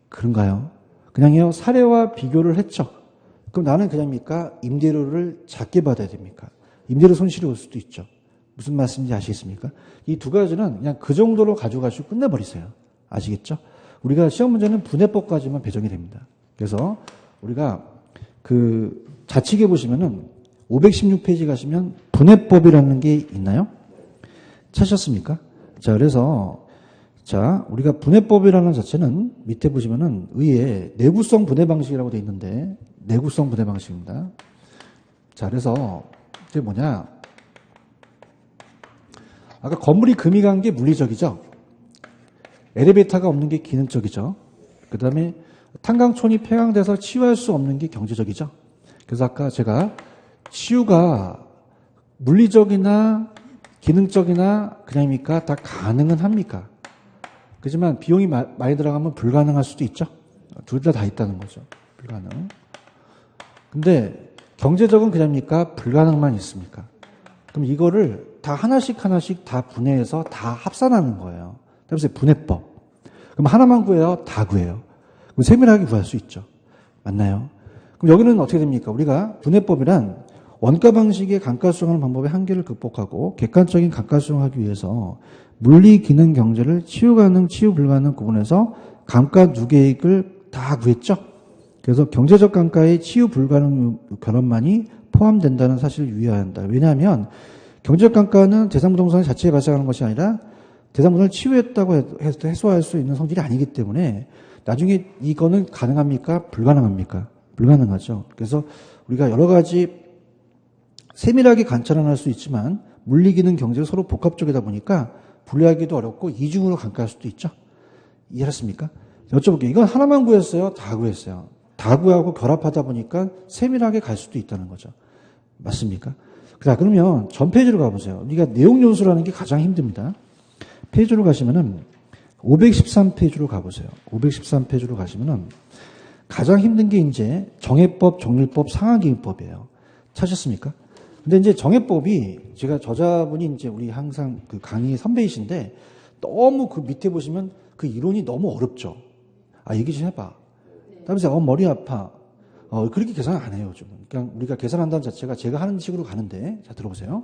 그런가요? 그냥요 사례와 비교를 했죠. 그럼 나는 그냥입니까? 임대료를 작게 받아야 됩니까? 임대료 손실이 올 수도 있죠. 무슨 말씀인지 아시겠습니까? 이 두 가지는 그냥 그 정도로 가져가시고 끝내버리세요. 아시겠죠? 우리가 시험 문제는 분해법까지만 배정이 됩니다. 그래서 우리가 그 자칙에 보시면은 516페이지 가시면 분해법이라는 게 있나요? 찾으셨습니까? 자, 그래서 자, 우리가 분해법이라는 자체는 밑에 보시면은 의에 내구성 분해 방식이라고 되어 있는데 내구성 분해 방식입니다. 자, 그래서 이게 뭐냐? 아까 건물이 금이 간 게 물리적이죠. 엘리베이터가 없는 게 기능적이죠. 그 다음에 탄광촌이 폐광돼서 치유할 수 없는 게 경제적이죠. 그래서 아까 제가 치유가 물리적이나 기능적이나 그냥입니까? 다 가능은 합니까? 그렇지만 비용이 많이 들어가면 불가능할 수도 있죠. 둘 다 있다는 거죠. 불가능. 근데 경제적은 그냥입니까? 불가능만 있습니까? 그럼 이거를 다 하나씩 다 분해해서 다 합산하는 거예요. 그래서 분해법. 그럼 하나만 구해요? 다 구해요. 그럼 세밀하게 구할 수 있죠. 맞나요? 그럼 여기는 어떻게 됩니까? 우리가 분해법이란 원가 방식의 감가 수정하는 방법의 한계를 극복하고 객관적인 감가 수정하기 위해서 물리, 기능, 경제를 치유 가능, 치유 불가능 구분해서 감가 누계액을 다 구했죠. 그래서 경제적 감가의 치유 불가능 결함만이 포함된다는 사실을 유의해야 한다. 왜냐하면 경제적 감가는 대상부동산 자체에 발생하는 것이 아니라 대상부동산을 치유했다고 해서 해소할 수 있는 성질이 아니기 때문에 나중에 이거는 가능합니까? 불가능합니까? 불가능하죠. 그래서 우리가 여러 가지 세밀하게 관찰은 할 수 있지만 물리, 기능, 경제가 서로 복합적이다 보니까 분리하기도 어렵고 이중으로 간과할 수도 있죠. 이해하셨습니까? 여쭤볼게요. 이건 하나만 구했어요? 다 구했어요? 다 구하고 결합하다 보니까 세밀하게 갈 수도 있다는 거죠. 맞습니까? 자, 그러면 전 페이지로 가보세요. 우리가 내용 연수라는 게 가장 힘듭니다. 페이지로 가시면은 513페이지로 가보세요. 513페이지로 가시면은 가장 힘든 게 이제 정해법, 정률법, 상하기법이에요. 찾으셨습니까? 근데 이제 정해법이 제가 저자분이 이제 우리 항상 그 강의 선배이신데 너무 그 밑에 보시면 그 이론이 너무 어렵죠. 얘기 좀 해봐. 그러면서 머리 아파. 그렇게 계산 안 해요, 좀. 그냥 우리가 계산한다는 자체가 제가 하는 식으로 가는데, 자, 들어보세요.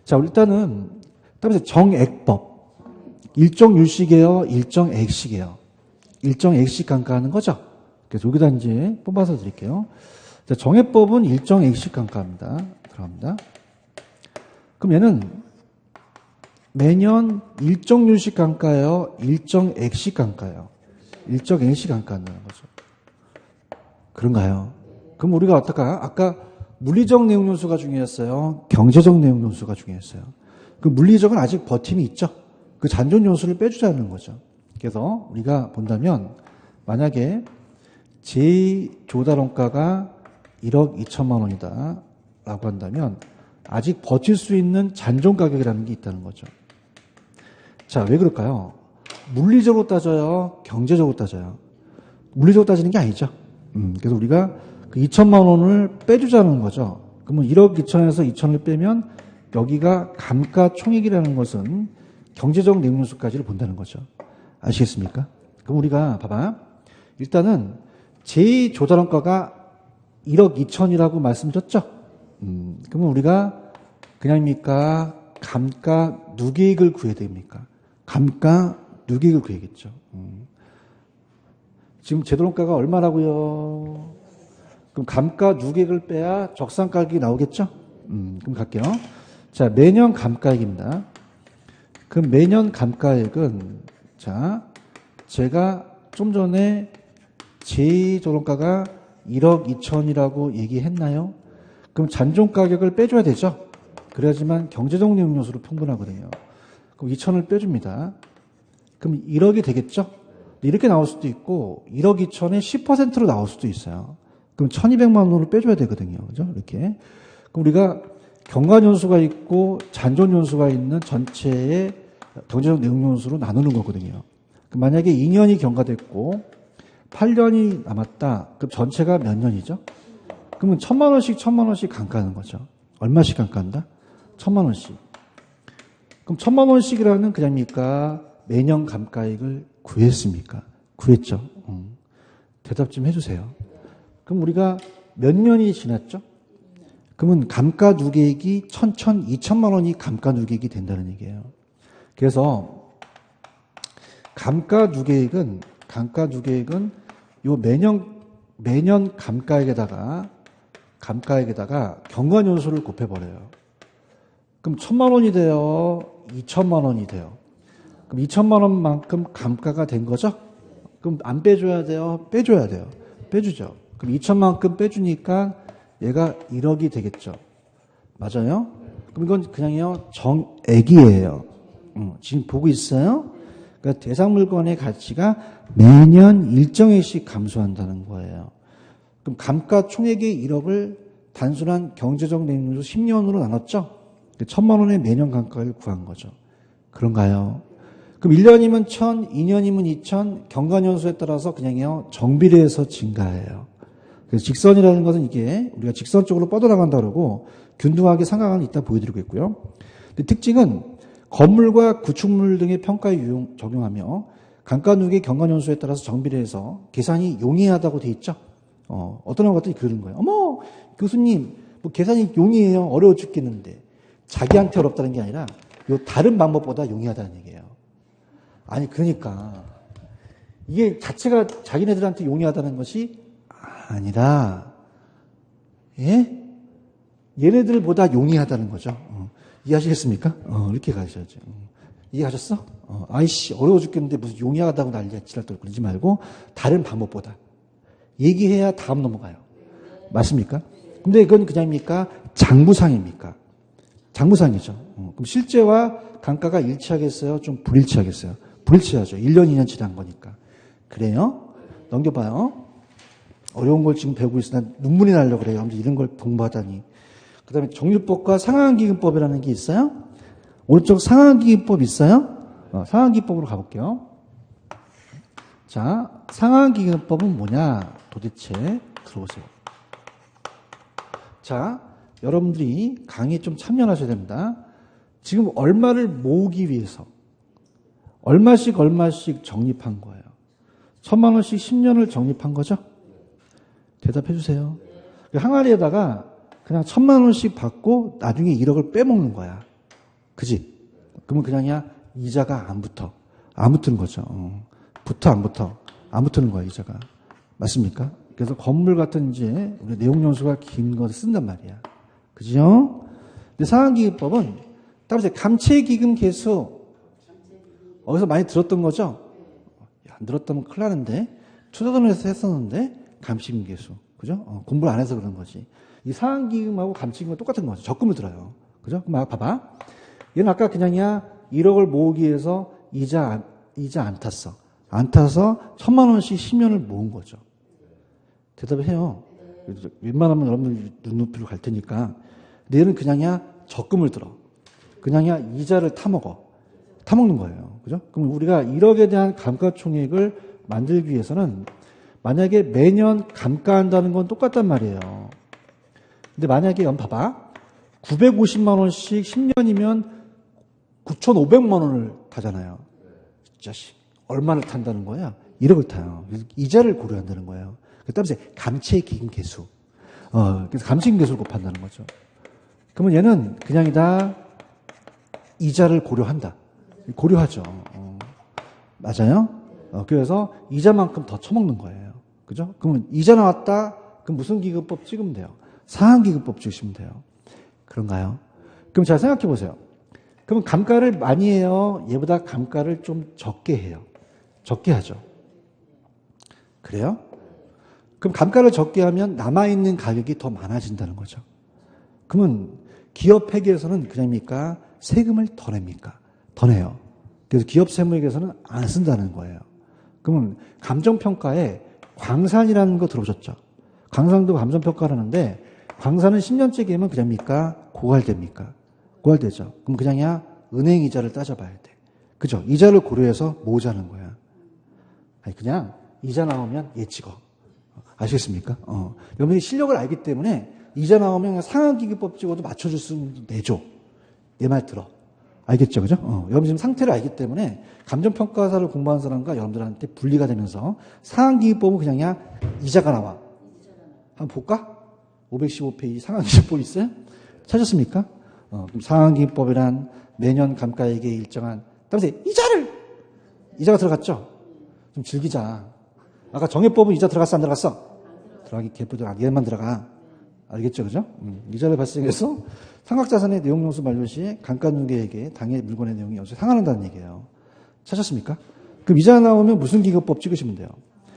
자, 일단은, 그다음에 정액법. 일정 율식이에요, 일정 액식이에요. 일정 액식 감가하는 거죠. 그래서 여기다 이제 뽑아서 드릴게요. 자, 정액법은 일정 액식 감가합니다. 들어갑니다. 그럼 얘는 매년 일정 율식 감가예요, 일정 액식 감가예요. 일정 액식 감가한다는 거죠. 그런가요? 그럼 우리가 어떨까? 아까 물리적 내용 요소가 중요했어요. 경제적 내용 요소가 중요했어요. 그 물리적은 아직 버팀이 있죠. 그 잔존 요소를 빼주자는 거죠. 그래서 우리가 본다면 만약에 제2조달원가가 1억 2천만 원이다 라고 한다면 아직 버틸 수 있는 잔존 가격이라는 게 있다는 거죠. 자, 왜 그럴까요? 물리적으로 따져요? 경제적으로 따져요? 물리적으로 따지는 게 아니죠. 그래서 우리가 그 2천만 원을 빼주자는 거죠. 그러면 1억 2천에서 2천을 빼면 여기가 감가총액이라는 것은 경제적 내용요소까지를 본다는 거죠. 아시겠습니까? 그럼 우리가 봐봐. 일단은 제2조달원가가 1억 2천이라고 말씀드렸죠? 그러면 우리가 그냥입니까? 감가 누계액을 구해야 됩니까? 감가 누계액을 구해야겠죠. 지금 제도원가가 얼마라고요? 그럼 감가 누계액을 빼야 적산가격이 나오겠죠? 그럼 갈게요. 자, 매년 감가액입니다. 그럼 매년 감가액은 자, 제가 좀 전에 제2조론가가 1억 2천이라고 얘기했나요? 그럼 잔존 가격을 빼줘야 되죠? 그래야지만 경제적 내용 요소로 평분하거든요. 그럼 2천을 빼줍니다. 그럼 1억이 되겠죠? 이렇게 나올 수도 있고 1억 2천에 10%로 나올 수도 있어요. 그럼 1200만 원으로 빼줘야 되거든요. 그죠? 이렇게. 그럼 우리가 경관연수가 있고 잔존연수가 있는 전체의 경제적 내용 요소로 나누는 거거든요. 그럼 만약에 2년이 경과됐고 8년이 남았다. 그럼 전체가 몇 년이죠? 그러면 1000만 원씩 감가하는 거죠. 얼마씩 감가한다? 1000만 원씩. 그럼 1000만 원씩이라는 그냥입니까? 매년 감가액을 구했습니까? 구했죠. 대답 좀 해주세요. 그럼 우리가 몇 년이 지났죠? 그러면 감가 누계액이 2천만 원이 감가 누계액이 된다는 얘기예요. 그래서 감가 누계액은 요 매년 감가액에다가 경관연수를 곱해버려요. 그럼 1000만 원이 돼요? 2천만 원이 돼요? 그럼 2천만 원만큼 감가가 된 거죠? 그럼 안 빼줘야 돼요? 빼줘야 돼요. 빼주죠. 그럼 2천만큼 빼주니까 얘가 1억이 되겠죠. 맞아요? 그럼 이건 그냥요, 정액이에요. 지금 보고 있어요? 그러니까 대상 물건의 가치가 매년 일정액씩 감소한다는 거예요. 그럼 감가 총액의 1억을 단순한 경제적 내용으로 10년으로 나눴죠? 1000만 원의 매년 감가를 구한 거죠. 그런가요? 그럼 1년이면 1000, 2년이면 2000, 경관연수에 따라서 그냥요, 정비례해서 증가해요. 그래서 직선이라는 것은 이게 우리가 직선적으로 뻗어나간다 그러고 균등하게 상관은 이따 보여드리고 있고요. 근데 특징은 건물과 구축물 등의 평가에 적용하며 감가 누계 경관연수에 따라서 정비례해서 계산이 용이하다고 돼 있죠. 어떤 것들이 그러는 거예요. 어머, 교수님, 뭐 계산이 용이해요. 어려워 죽겠는데. 자기한테 어렵다는 게 아니라 요 다른 방법보다 용이하다는 얘기예요. 아니, 그러니까 이게 자체가 자기네들한테 용이하다는 것이 아니라, 예? 얘네들보다 용이하다는 거죠. 이해하시겠습니까? 이렇게 가셔야죠. 이해하셨어? 아이씨, 어려워 죽겠는데 무슨 용이하다고 난리야, 지랄 떨고 그러지 말고, 다른 방법보다. 얘기해야 다음 넘어가요. 맞습니까? 근데 이건 그냥입니까? 장부상입니까? 장부상이죠. 그럼 실제와 감가가 일치하겠어요? 좀 불일치하겠어요? 불일치하죠. 1년, 2년 지난 거니까. 그래요? 넘겨봐요. 어려운 걸 지금 배우고 있으나 눈물이 나려고 그래요. 이런 걸 공부하다니. 그 다음에 정률법과 상한기금법이라는 게 있어요? 오른쪽 상한기금법 있어요? 상한기법으로 가볼게요. 자, 상한기금법은 뭐냐? 도대체 들어보세요. 자, 여러분들이 강의에 좀 참여하셔야 됩니다. 지금 얼마를 모으기 위해서 얼마씩 적립한 거예요. 1000만 원씩 10년을 적립한 거죠? 대답해 주세요. 항아리에다가 그냥 1000만 원씩 받고 나중에 1억을 빼먹는 거야. 그지? 그러면 그냥이야 이자가 안 붙어. 안 붙는 거죠. 붙어 안 붙어. 안 붙는 거야 이자가. 맞습니까? 그래서 건물 같은 이제 우리 내용 연수가 긴 것을 쓴단 말이야. 그죠? 근데 상한기금법은 따라서 감채기금 개수 어디서 많이 들었던 거죠? 안 들었다면 큰일 나는데 투자돈에서 했었는데 감치기금 개수. 그죠? 공부를 안 해서 그런 거지. 이 상한기금하고 감치기금은 똑같은 거죠. 적금을 들어요. 그죠? 그럼 봐봐. 얘는 아까 그냥이야 1억을 모으기 위해서 이자 안 탔어. 안 타서 1000만 원씩 10년을 모은 거죠. 대답을 해요. 웬만하면 여러분들 눈높이로 갈 테니까. 근데 얘는 그냥이야 적금을 들어. 그냥이야 이자를 타먹는 거예요. 그죠? 그럼 우리가 1억에 대한 감가총액을 만들기 위해서는 만약에 매년 감가한다는 건 똑같단 말이에요. 근데 만약에 봐봐. 950만 원씩 10년이면 9,500만 원을 타잖아요. 진짜 얼마를 탄다는 거야? 1억을 타요. 그래서 이자를 고려한다는 거예요. 그다음에 감채기금 계수. 그래서 감채기금 계수를 곱한다는 거죠. 그러면 얘는 그냥이다 이자를 고려한다. 고려하죠. 맞아요? 그래서 이자만큼 더 처먹는 거예요. 그죠? 그러면 이자 나왔다? 그럼 무슨 기금법 찍으면 돼요? 상환기금법 찍으시면 돼요. 그런가요? 그럼 잘 생각해 보세요. 그럼 감가를 많이 해요? 얘보다 감가를 좀 적게 해요? 적게 하죠. 그래요? 그럼 감가를 적게 하면 남아있는 가격이 더 많아진다는 거죠. 그러면 기업 회계에서는 그냥입니까? 세금을 더 냅니까? 더 내요. 그래서 기업 세무회계에서는 안 쓴다는 거예요. 그러면 감정평가에 광산이라는 거 들어보셨죠? 광산도 감정평가를 하는데 광산은 10년째 기면 그냥입니까? 고갈됩니까? 고갈되죠. 그럼 그냥이야 은행 이자를 따져봐야 돼. 그죠? 이자를 고려해서 모으자는 거야. 아니 그냥 이자 나오면 얘 찍어. 아시겠습니까? 여러분이 실력을 알기 때문에 이자 나오면 그냥 상환기금법 찍어도 맞춰줄 수 내줘. 내 말 들어. 알겠죠? 그죠? 여러분 지금 상태를 알기 때문에 감정평가사를 공부하는 사람과 여러분들한테 분리가 되면서 상환기금법은 그냥이야 이자가 나와. 한번 볼까? 515페이지 상환기금법 있어요? 찾았습니까? 그럼 상환기금법이란 매년 감가액에 일정한 그다음에 이자가 들어갔죠? 좀 즐기자. 아까 정해법은 이자 들어갔어 안 들어갔어? 들어가기 개뿔들아 얘만 들어가. 알겠죠? 그죠? 이자를 발생해서 삼각자산의 내용용수 만료 시에 감가누계액에 당해 물건의 내용이 여기서 상환한다는 얘기예요. 찾았습니까? 그럼 이자 나오면 무슨 기금법 찍으시면 돼요?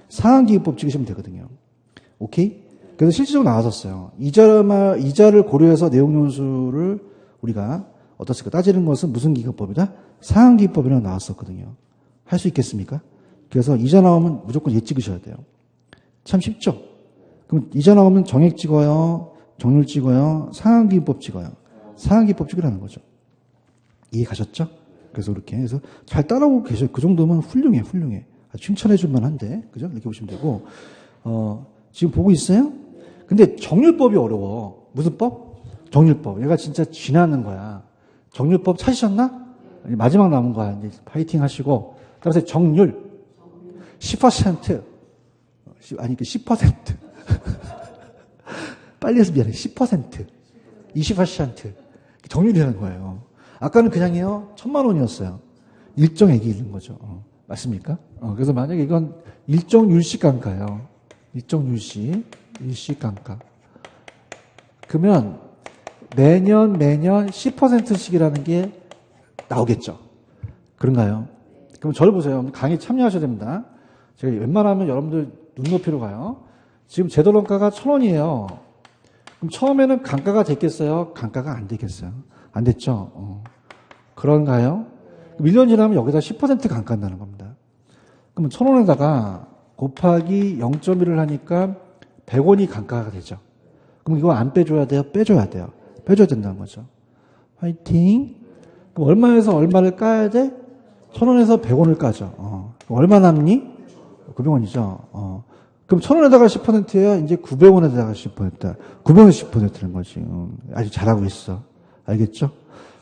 상환기금법 찍으시면 되거든요. 오케이? 그래서 실질적으로 나왔었어요. 이자를 고려해서 내용용수를 우리가 어떻습니까? 따지는 것은 무슨 기금법이다? 상환기금법이라고 나왔었거든요. 할 수 있겠습니까? 그래서 이자 나오면 무조건 얘 찍으셔야 돼요. 참 쉽죠? 그럼 이자 나오면 정액 찍어요? 정률 찍어요? 상환기금법 찍어요? 상환기금법 찍으라는 거죠. 이해 가셨죠? 그래서 이렇게 해서 잘 따라오고 계셔요. 그 정도면 훌륭해. 칭찬해 줄 만한데. 그죠? 이렇게 보시면 되고. 지금 보고 있어요? 근데 정률법이 어려워. 무슨 법? 정률법. 얘가 진짜 쥐나는 거야. 정률법 찾으셨나? 마지막 남은 거야. 이제 파이팅 하시고. 그래서 정률 10%. 아니, 10%. 빨리 해서 미안해. 10%. 20%. 정률이라는 거예요. 아까는 그냥요, 1,000만 원이었어요. 일정액이 있는 거죠. 맞습니까? 그래서 만약에 이건 일정 율식감가예요. 일정 일시감가. 그러면 매년 10%씩이라는 게 나오겠죠. 그런가요? 그럼 저를 보세요. 강의 참여하셔야 됩니다. 제가 웬만하면 여러분들 눈높이로 가요. 지금 제도론가가 1,000원이에요. 그럼 처음에는 감가가 됐겠어요? 감가가 안 되겠어요? 안 됐죠? 그런가요? 1년 지나면 여기다 10% 감가한다는 겁니다. 그러면 1,000원에다가 곱하기 0.1을 하니까 100원이 감가가 되죠. 그럼 이거 안 빼줘야 돼요? 빼줘야 돼요. 빼줘야 된다는 거죠. 화이팅! 그럼 얼마에서 얼마를 까야 돼? 1,000원에서 100원을 까죠. 얼마 남니? 900원이죠. 그럼 1,000원에다가 10%예요? 이제 900원에다가 10%. 900원에서 10%는 거지. 아주 잘하고 있어. 알겠죠?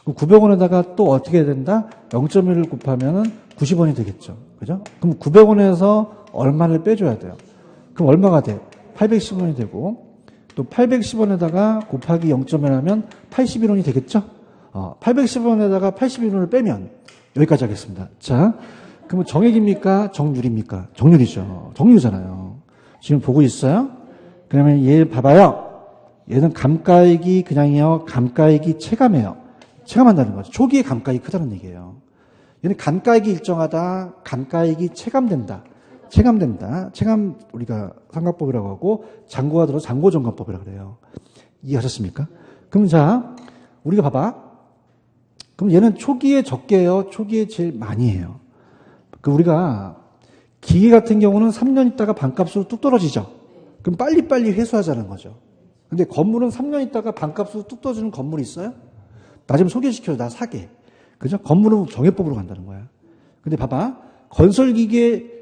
그럼 900원에다가 또 어떻게 해야 된다? 0.1을 곱하면은 90원이 되겠죠. 그죠? 그럼 900원에서 얼마를 빼줘야 돼요? 그럼 얼마가 돼? 810원이 되고, 또 810원에다가 곱하기 0.1 하면 81원이 되겠죠? 810원에다가 81원을 빼면 여기까지 하겠습니다. 자, 그럼 정액입니까? 정률입니까? 정률이죠. 정률이잖아요. 지금 보고 있어요? 그러면 얘 봐봐요. 얘는 감가액이 그냥이요. 감가액이 체감해요. 체감한다는 거죠. 초기에 감가액이 크다는 얘기예요. 얘는 감가액이 일정하다. 감가액이 체감된다. 체감 우리가 상각법이라고 하고 장고가 들어 장고정감법이라고 그래요. 이해하셨습니까? 그럼 자, 우리가 봐봐. 그럼 얘는 초기에 적게 해요. 초기에 제일 많이 해요. 그 우리가 기계 같은 경우는 3년 있다가 반값으로 뚝 떨어지죠. 그럼 빨리빨리 회수하자는 거죠. 근데 건물은 3년 있다가 반값으로 뚝 떨어지는 건물이 있어요? 나 좀 소개시켜줘. 나 사게. 그죠? 건물은 정해법으로 간다는 거야. 근데 봐봐. 건설기계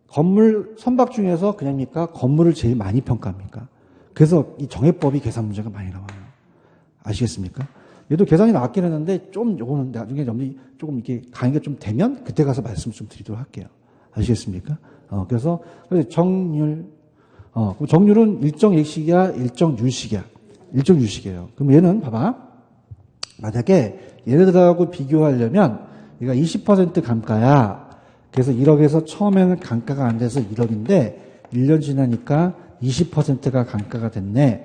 건물 선박 중에서 그냥입니까? 건물을 제일 많이 평가합니까? 그래서 이 정해법이 계산 문제가 많이 나와요. 아시겠습니까? 얘도 계산이 나왔긴 했는데 좀 요거는 나중에 조금 이렇게 강의가 좀 되면 그때 가서 말씀 좀 드리도록 할게요. 아시겠습니까? 그래서 정률, 그럼 정률은 일정 일식이야, 일정 유식이야? 일정 유식이에요. 그럼 얘는 봐봐. 만약에 얘네들하고 비교하려면 얘가 20% 감가야. 그래서 1억에서 처음에는 감가가 안 돼서 1억인데 1년 지나니까 20%가 감가가 됐네.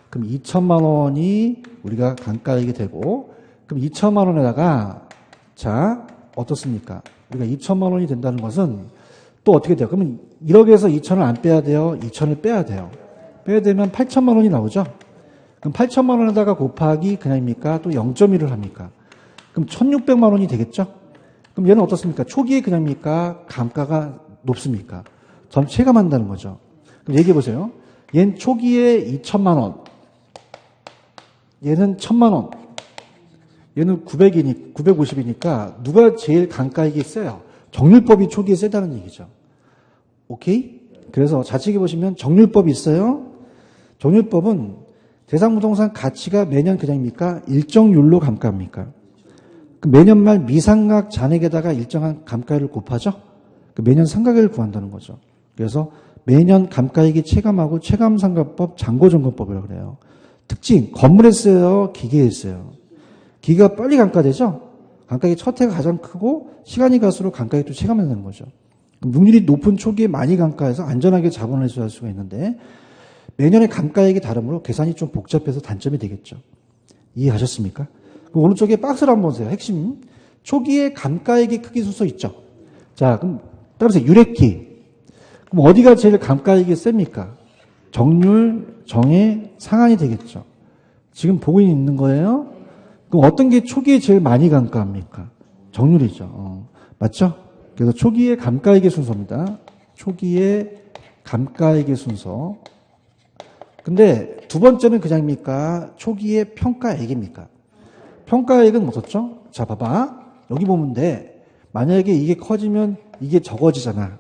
그럼 2천만 원이 우리가 감가액이 되고, 그럼 2천만 원에다가 자 어떻습니까? 우리가 2천만 원이 된다는 것은 또 어떻게 돼요? 그러면 1억에서 2천을 안 빼야 돼요? 2천을 빼야 돼요. 빼야 되면 8천만 원이 나오죠? 그럼 8천만 원에다가 곱하기 그냥입니까? 또 0.1을 합니까? 그럼 1,600만 원이 되겠죠? 그럼 얘는 어떻습니까? 초기에 그냥입니까? 감가가 높습니까? 전 체감한다는 거죠. 그럼 얘기해 보세요. 얘는 초기에 2천만 원. 얘는 1,000만 원. 얘는 950이니까 누가 제일 감가액이 세요? 정률법이 초기에 세다는 얘기죠. 오케이? 그래서 좌측에 보시면 정률법이 있어요. 정률법은 대상부동산 가치가 매년 그냥입니까? 일정률로 감가합니까? 매년 말 미상각 잔액에다가 일정한 감가액을 곱하죠? 매년 상가액을 구한다는 거죠. 그래서 매년 감가액이 체감하고 체감상가법, 잔고점검법이라고 그래요. 특징, 건물에 써요? 기계에 써요? 기계가 빨리 감가되죠? 감가액이 첫 해가 가장 크고 시간이 갈수록 감가액도 체감한다는 거죠. 능률이 높은 초기에 많이 감가해서 안전하게 자본을 회수할 수가 있는데 매년의 감가액이 다르므로 계산이 좀 복잡해서 단점이 되겠죠. 이해하셨습니까? 그럼 오른쪽에 박스를 한번 보세요. 핵심. 초기에 감가액의 크기 순서 있죠. 자, 그럼 따라서 유래키. 그럼 어디가 제일 감가액이 셉니까? 정률, 정의, 상한이 되겠죠. 지금 보고 있는 거예요? 그럼 어떤 게 초기에 제일 많이 감가합니까? 정률이죠. 맞죠? 그래서 초기에 감가액의 순서입니다. 초기에 감가액의 순서. 근데 두 번째는 그냥입니까? 초기에 평가액입니까? 평가액은 뭐였죠? 자, 봐봐. 여기 보면 돼. 만약에 이게 커지면 이게 적어지잖아.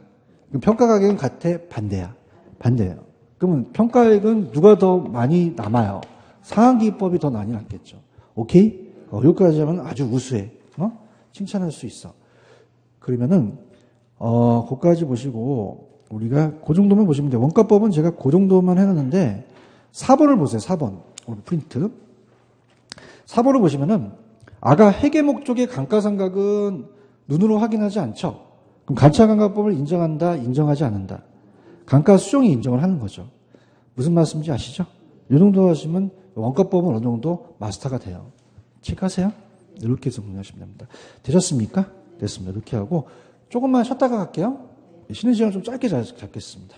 그럼 평가 가격은 같아? 반대야? 반대예요. 그러면 평가액은 누가 더 많이 남아요? 상한기법이 더 많이 남겠죠. 오케이? 여기까지 하면 아주 우수해. 칭찬할 수 있어. 그러면은, 그까지 보시고, 우리가 그 정도만 보시면 돼요. 원가법은 제가 그 정도만 해놨는데, 4번을 보세요. 4번. 프린트. 4번을 보시면은, 아가 회계 목적의 감가상각은 눈으로 확인하지 않죠. 그럼 감가상각법을 인정한다, 인정하지 않는다. 감가 수정이 인정을 하는 거죠. 무슨 말씀인지 아시죠? 이 정도 하시면 원가법은 어느 정도 마스터가 돼요. 체크하세요. 이렇게 해서 정리하시면 됩니다. 되셨습니까? 됐습니다. 이렇게 하고 조금만 쉬었다가 갈게요. 쉬는 시간 좀 짧게 잡겠습니다.